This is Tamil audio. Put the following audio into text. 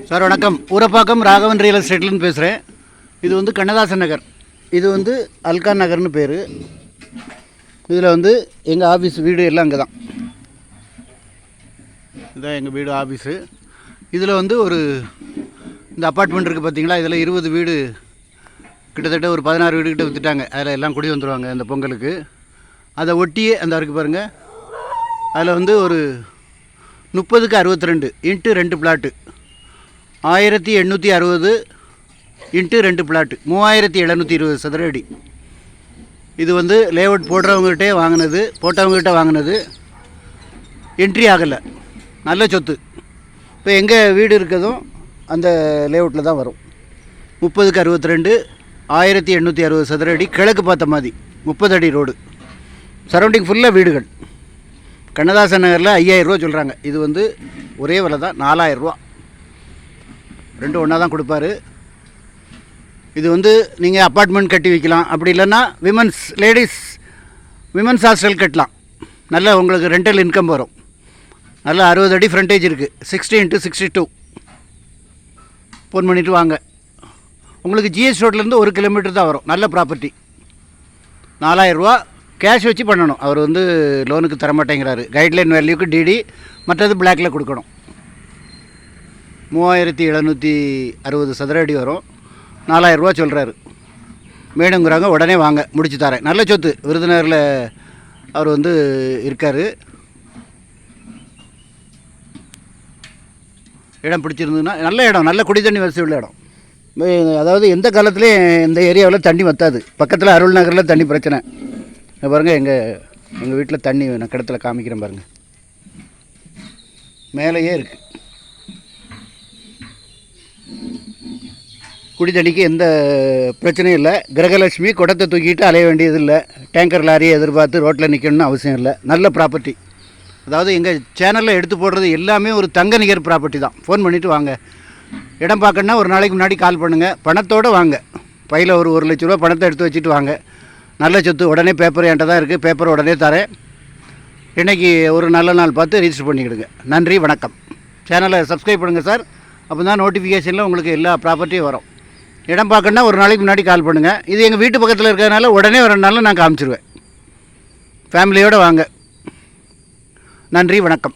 சார் வணக்கம். ஊரப்பாக்கம் ராகவன் ரியல் எஸ்டேட்லேருந்து பேசுகிறேன். இது வந்து கண்ணதாசன் நகர், இது வந்து அல்கான் நகர்னு பேர். இதில் வந்து எங்கள் ஆஃபீஸ் வீடு எல்லாம் அங்கே தான். இதுதான் எங்கள் வீடு, ஆஃபீஸு. இதில் வந்து ஒரு இந்த அப்பார்ட்மெண்ட் இருக்குது பார்த்தீங்களா, இதில் 20 வீடு, கிட்டத்தட்ட ஒரு 16 வீடு கிட்ட விற்றுட்டாங்க. அதில் எல்லாம் குடி வந்துடுவாங்க இந்த பொங்கலுக்கு. அதை ஒட்டியே அந்த இருக்குது பாருங்கள், அதில் வந்து ஒரு 30க்கு 62 இன்ட்டு 2 பிளாட்டு, 1860 இன்ட்டு 2 பிளாட்டு, 3720 சதுர அடி. இது வந்து லேஅவுட் போட்டவங்ககிட்டே வாங்கினது, என்ட்ரி ஆகலை, நல்ல சொத்து. இப்போ எங்கே வீடு இருக்கிறதும் அந்த லேஅவுட்டில் தான் வரும். 30க்கு 62 1860 சதுர அடி, கிழக்கு பார்த்த மாதிரி 30 அடி ரோடு, சரௌண்டிங் ஃபுல்லாக வீடுகள். கண்ணதாசன் நகரில் 5000 ரூபா சொல்கிறாங்க. இது வந்து ஒரே விலை தான், 4000 ரூபா. ரெண்டும் ஒன்றா தான் கொடுப்பாரு. இது வந்து நீங்கள் அப்பார்ட்மெண்ட் கட்டி வைக்கலாம், அப்படி இல்லைன்னா விமன்ஸ் ஹாஸ்டல் கட்டலாம். நல்ல உங்களுக்கு ரெண்டல் இன்கம் வரும். நல்ல 60 அடி ஃப்ரண்டேஜ் இருக்குது, 60x62. ஃபோன் பண்ணிவிட்டு வாங்க. உங்களுக்கு ஜிஎஸ் ரோட்லேருந்து 1 கிலோமீட்டர் தான் வரும். நல்ல ப்ராப்பர்ட்டி. 4000 ரூபா கேஷ் வச்சு பண்ணணும். அவர் வந்து லோனுக்கு தரமாட்டேங்கிறாரு. கைட்லைன் வேல்யூக்கு டிடி, மற்றது பிளாக்கில் கொடுக்கணும். 3760 சதுர அடி வரும். 4000 ரூபா சொல்கிறாரு. வேணுங்கிறாங்க, உடனே வாங்க, முடிச்சு தரேன். நல்ல சொத்து. விருதுநகரில் அவர் வந்து இருக்கார். இடம் பிடிச்சிருந்ததுன்னா நல்ல இடம், நல்ல குடி தண்ணி வசதி உள்ள இடம். அதாவது எந்த காலத்துலேயும் இந்த ஏரியாவில் தண்ணி வற்றாது. பக்கத்தில் அருள் நகரில் தண்ணி பிரச்சனை. பாருங்கள், எங்கள் வீட்டில் தண்ணி நான் கிணத்துல காமிக்கிறேன் பாருங்கள், மேலேயே இருக்குது. குடி தண்ணிக்கு எந்த பிரச்சனையும் இல்லை. கிரகலட்சுமி குடத்தை தூக்கிட்டு அலைய வேண்டியது இல்லை. டேங்கர் லாரியை எதிர்பார்த்து ரோட்டில் நிற்கணும்னு அவசியம் இல்லை. நல்ல ப்ராப்பர்ட்டி. அதாவது எங்கள் சேனலில் எடுத்து போடுறது எல்லாமே ஒரு தங்க நிகர் ப்ராப்பர்ட்டி தான். ஃபோன் பண்ணிவிட்டு வாங்க. இடம் பார்க்கணுன்னா ஒரு நாளைக்கு முன்னாடி கால் பண்ணுங்கள். பணத்தோடு வாங்க. பையில் ஒரு 1 லட்ச ரூபா பணத்தை எடுத்து வச்சுட்டு வாங்க. நல்ல சொத்து. உடனே பேப்பர் என்கிட்ட தான் இருக்குது. பேப்பர் உடனே தரேன். இன்றைக்கி ஒரு நல்ல நாள் பார்த்து ரிஜிஸ்டர் பண்ணிக்கிடுங்க. நன்றி, வணக்கம். சேனலை சப்ஸ்கிரைப் பண்ணுங்கள் சார். அப்போ தான் நோட்டிஃபிகேஷனில் உங்களுக்கு எல்லா ப்ராப்பர்ட்டியும் வரும். இடம் பார்க்கணுன்னா ஒரு நாளைக்கு முன்னாடி கால் பண்ணுங்கள். இது எங்கள் வீட்டு பக்கத்தில் இருக்கிறதுனால உடனே வரனாலும் நான் காமிச்சிருவேன். ஃபேமிலியோடு வாங்க. நன்றி, வணக்கம்.